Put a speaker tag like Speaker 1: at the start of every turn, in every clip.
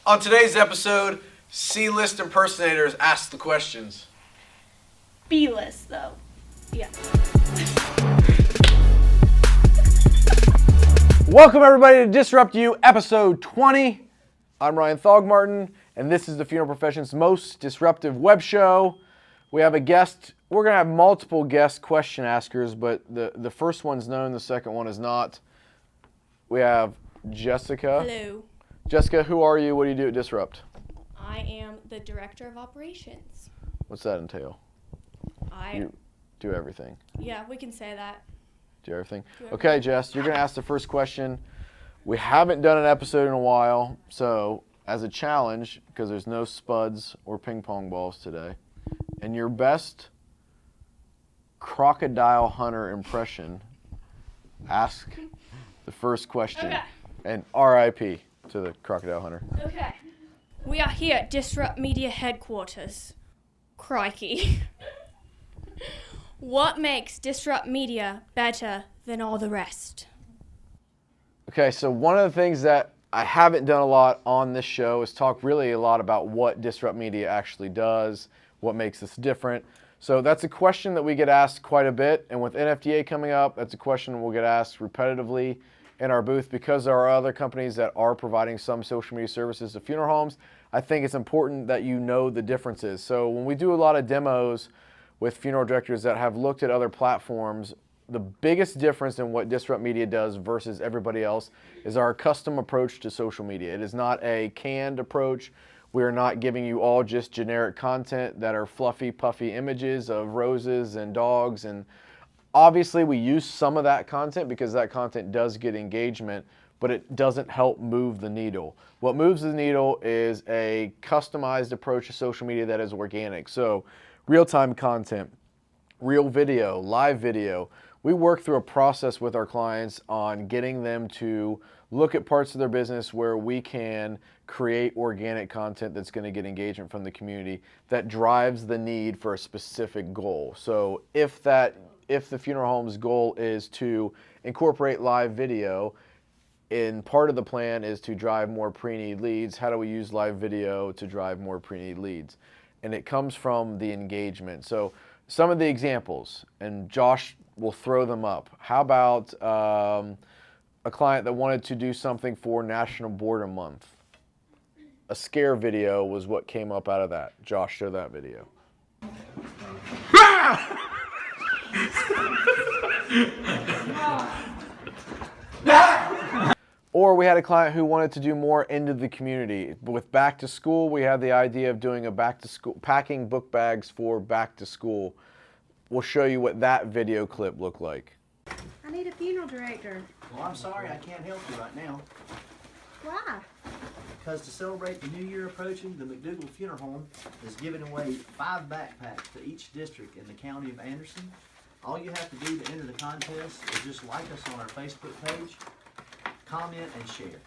Speaker 1: On today's episode, C-list impersonators ask the questions.
Speaker 2: B-list, though. Yeah.
Speaker 1: Welcome, everybody, to DISRUPTu, episode 20. I'm Ryan Thogmartin, and this is the funeral profession's most disruptive web show. We have a guest. We're going to have multiple guest question askers, but the first one's known, the second one is not. We have Jessica.
Speaker 2: Hello.
Speaker 1: Jessica, who are you? What do you do at Disrupt?
Speaker 2: I am the Director of Operations.
Speaker 1: What's that entail? You do everything.
Speaker 2: Yeah, we can say that.
Speaker 1: Do everything. Okay, Jess, you're going to ask the first question. We haven't done an episode in a while, so as a challenge, because there's no spuds or ping pong balls today, and your best crocodile hunter impression, ask the first question.
Speaker 2: Okay.
Speaker 1: And RIP to the crocodile hunter.
Speaker 2: Okay. We are here at Disrupt Media headquarters. Crikey. What makes Disrupt Media better than all the rest?
Speaker 1: Okay, so one of the things that I haven't done a lot on this show is talk really a lot about what Disrupt Media actually does, what makes us different. So that's a question that we get asked quite a bit, and with NFDA coming up, that's a question we'll get asked repetitively in our booth. Because there are other companies that are providing some social media services to funeral homes, I think it's important that you know the differences. So when we do a lot of demos with funeral directors that have looked at other platforms, the biggest difference in what Disrupt Media does versus everybody else is our custom approach to social media. It is not a canned approach. We are not giving you all just generic content that are fluffy, puffy images of roses and dogs. And obviously we use some of that content because that content does get engagement, but it doesn't help move the needle. What moves the needle is a customized approach to social media that is organic. So real-time content, real video, live video. We work through a process with our clients on getting them to look at parts of their business where we can create organic content that's going to get engagement from the community that drives the need for a specific goal. So if the funeral home's goal is to incorporate live video, and part of the plan is to drive more pre-need leads, how do we use live video to drive more pre-need leads? And it comes from the engagement. So some of the examples, and Josh will throw them up. How about a client that wanted to do something for National Boredom Month? A scare video was what came up out of that. Josh, show that video. Or we had a client who wanted to do more into the community. With back to school, we had the idea of doing a back to school, packing book bags for back to school. We'll show you what that video clip looked like.
Speaker 3: I need a funeral director.
Speaker 4: Well, I'm sorry, I can't help you right now.
Speaker 3: Why?
Speaker 4: Because to celebrate the new year approaching, the McDougal Funeral Home is giving away 5 backpacks to each district in the county of Anderson. All you have to do to enter the contest is just like us on our Facebook page, comment, and share.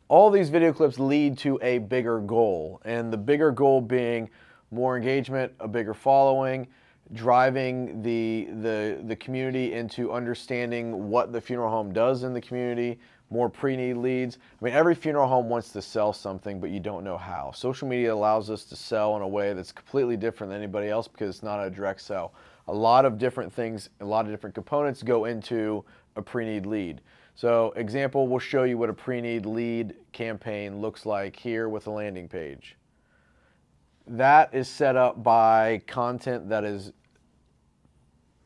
Speaker 1: All these video clips lead to a bigger goal, and the bigger goal being more engagement, a bigger following, driving the community into understanding what the funeral home does in the community, more pre-need leads. I mean, every funeral home wants to sell something, but you don't know how. Social media allows us to sell in a way that's completely different than anybody else because it's not a direct sell. A lot of different things, a lot of different components go into a pre-need lead. So example, we'll show you what a pre-need lead campaign looks like here with a landing page. That is set up by content that is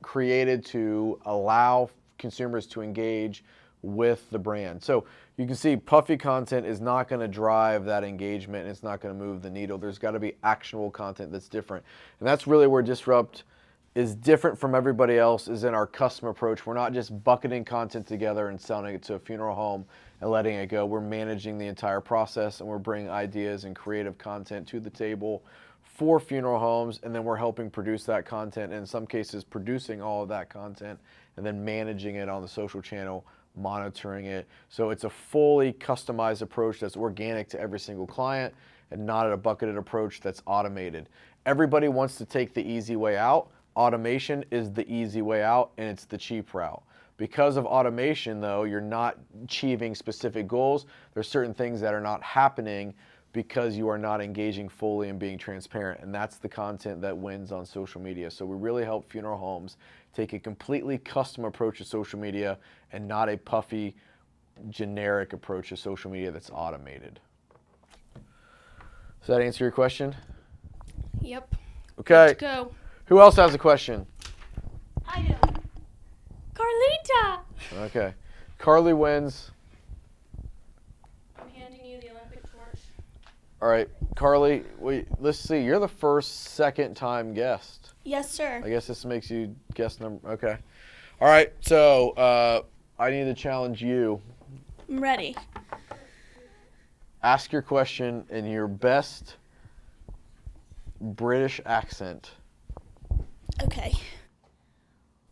Speaker 1: created to allow consumers to engage with the brand. So you can see puffy content is not going to drive that engagement, and it's not going to move the needle. There's got to be actionable content that's different. And that's really where Disrupt is different from everybody else, is in our custom approach. We're not just bucketing content together and selling it to a funeral home and letting it go. We're managing the entire process, and we're bringing ideas and creative content to the table for funeral homes, and then we're helping produce that content, and in some cases producing all of that content and then managing it on the social channel, monitoring it. So it's a fully customized approach that's organic to every single client and not a bucketed approach that's automated. Everybody wants to take the easy way out. Automation is the easy way out, and it's the cheap route. Because of automation, though, you're not achieving specific goals. There's certain things that are not happening because you are not engaging fully and being transparent, and that's the content that wins on social media. So we really help funeral homes take a completely custom approach to social media and not a puffy, generic approach to social media that's automated. Does that answer your question?
Speaker 2: Yep.
Speaker 1: Okay.
Speaker 2: Let's go.
Speaker 1: Who else has a question?
Speaker 2: I do. Carlita!
Speaker 1: Okay. Carly wins.
Speaker 2: I'm handing you the Olympic torch.
Speaker 1: All right, Carly, let's see. You're the second time guest.
Speaker 2: Yes, sir.
Speaker 1: I guess this makes you guest number. Okay. All right, so I need to challenge you.
Speaker 2: I'm ready.
Speaker 1: Ask your question in your best British accent.
Speaker 2: Okay.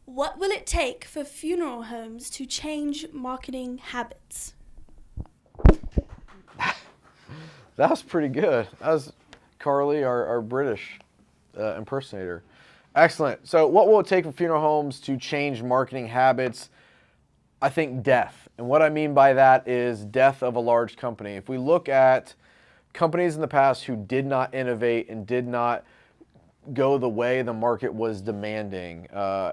Speaker 2: What will it take for funeral homes to change marketing habits?
Speaker 1: That was pretty good. That was Carly, our British impersonator. Excellent. So what will it take for funeral homes to change marketing habits? I think death. And what I mean by that is death of a large company. If we look at companies in the past who did not innovate and did not go the way the market was demanding,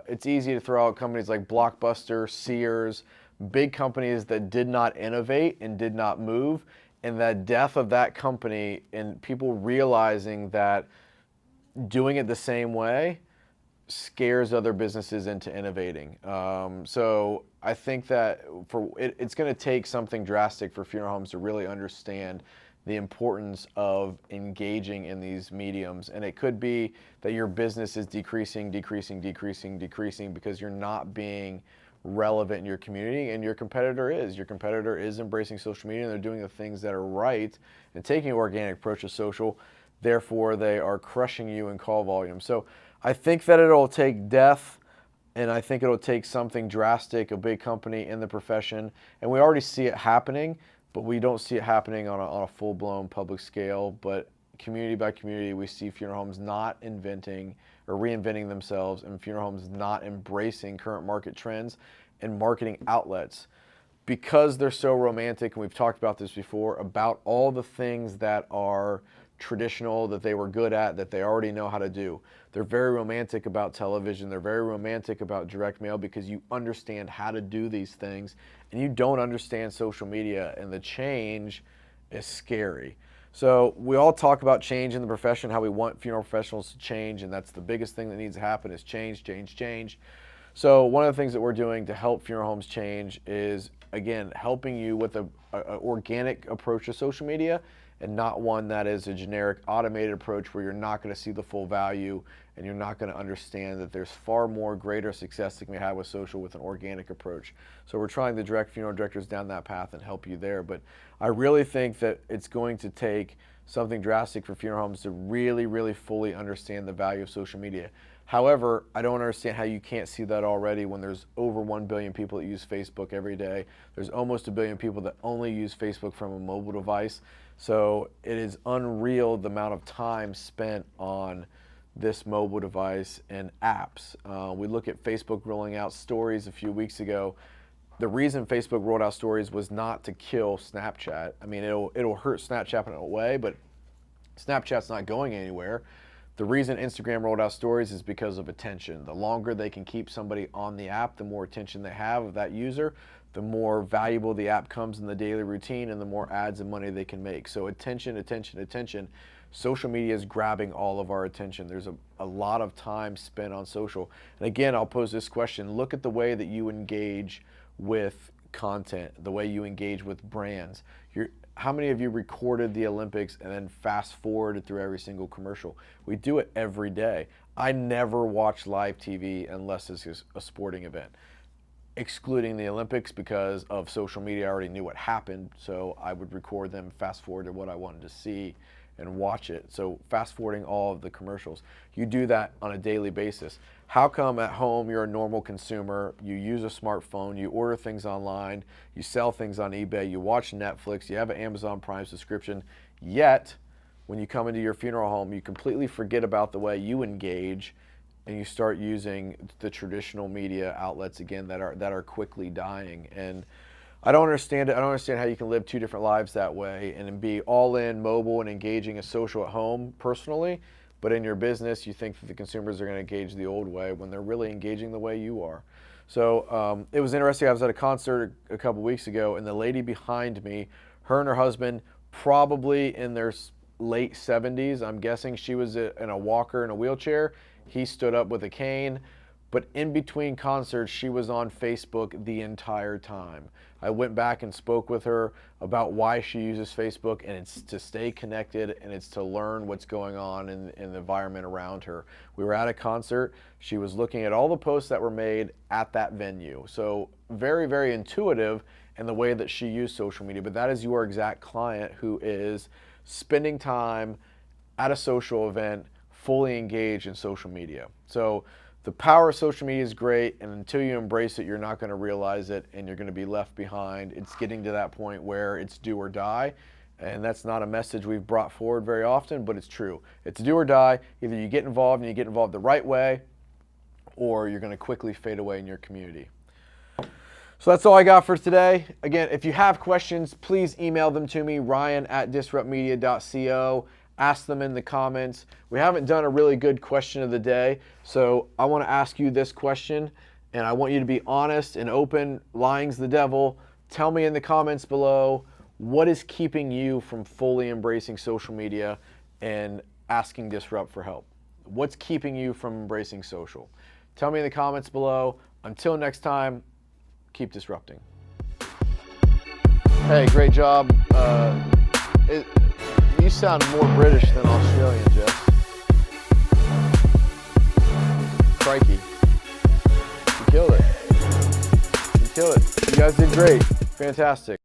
Speaker 1: it's easy to throw out companies like Blockbuster, Sears, big companies that did not innovate and did not move. And that death of that company and people realizing that doing it the same way scares other businesses into innovating. So I think that it's going to take something drastic for funeral homes to really understand the importance of engaging in these mediums. And it could be that your business is decreasing because you're not being relevant in your community, and your competitor is. Your competitor is embracing social media, and they're doing the things that are right and taking an organic approach to social. Therefore, they are crushing you in call volume. So I think that it'll take death, and I think it'll take something drastic, a big company in the profession. And we already see it happening, but we don't see it happening on a full-blown public scale. But community by community, we see funeral homes not inventing or reinventing themselves, and funeral homes not embracing current market trends and marketing outlets because they're so romantic, and we've talked about this before, about all the things that are traditional, that they were good at, that they already know how to do. They're very romantic about television. They're very romantic about direct mail because you understand how to do these things, and you don't understand social media, and the change is scary. So we all talk about change in the profession, how we want funeral professionals to change, and that's the biggest thing that needs to happen is change. So one of the things that we're doing to help funeral homes change is, again, helping you with an organic approach to social media and not one that is a generic automated approach where you're not going to see the full value and you're not going to understand that there's far more greater success that can be had with social with an organic approach. So we're trying to direct funeral directors down that path and help you there. But I really think that it's going to take something drastic for funeral homes to really, really fully understand the value of social media. However, I don't understand how you can't see that already when there's over 1 billion people that use Facebook every day. There's almost 1 billion people that only use Facebook from a mobile device. So it is unreal the amount of time spent on this mobile device and apps. We look at Facebook rolling out stories a few weeks ago. The reason Facebook rolled out stories was not to kill Snapchat. I mean, it'll hurt Snapchat in a way, but Snapchat's not going anywhere. The reason Instagram rolled out stories is because of attention. The longer they can keep somebody on the app, the more attention they have of that user, the more valuable the app comes in the daily routine, and the more ads and money they can make. So attention. Social media is grabbing all of our attention. There's a lot of time spent on social. And again, I'll pose this question. Look at the way that you engage with content, the way you engage with brands. How many of you recorded the Olympics and then fast forwarded through every single commercial? We do it every day. I never watch live TV unless it's a sporting event, excluding the Olympics because of social media. I already knew what happened, so I would record them, fast forward to what I wanted to see, and watch it. So fast forwarding all of the commercials. You do that on a daily basis. How come at home you're a normal consumer, you use a smartphone, you order things online, you sell things on eBay, you watch Netflix, you have an Amazon Prime subscription, yet when you come into your funeral home, you completely forget about the way you engage and you start using the traditional media outlets again that are quickly dying. And I don't understand it. I don't understand how you can live two different lives that way and be all in, mobile, and engaging as social at home personally, but in your business you think that the consumers are going to engage the old way when they're really engaging the way you are. So it was interesting. I was at a concert a couple weeks ago, and the lady behind me, her and her husband, probably in their late 70s. I'm guessing she was in a walker in a wheelchair. He stood up with a cane. But in between concerts, she was on Facebook the entire time. I went back and spoke with her about why she uses Facebook, and it's to stay connected and it's to learn what's going on in the environment around her. We were at a concert. She was looking at all the posts that were made at that venue. So very, very intuitive in the way that she used social media. But that is your exact client who is spending time at a social event, fully engaged in social media. So the power of social media is great, and until you embrace it, you're not going to realize it, and you're going to be left behind. It's getting to that point where it's do or die, and that's not a message we've brought forward very often, but it's true. It's do or die. Either you get involved and you get involved the right way, or you're going to quickly fade away in your community. So that's all I got for today. Again, if you have questions, please email them to me, ryan@disruptmedia.co. Ask them in the comments. We haven't done a really good question of the day, so I want to ask you this question, and I want you to be honest and open. Lying's the devil. Tell me in the comments below, what is keeping you from fully embracing social media and asking Disrupt for help? What's keeping you from embracing social? Tell me in the comments below. Until next time, keep disrupting. Hey, great job. You sound more British than Australian, Jess. Crikey. You killed it. You killed it. You guys did great. Fantastic.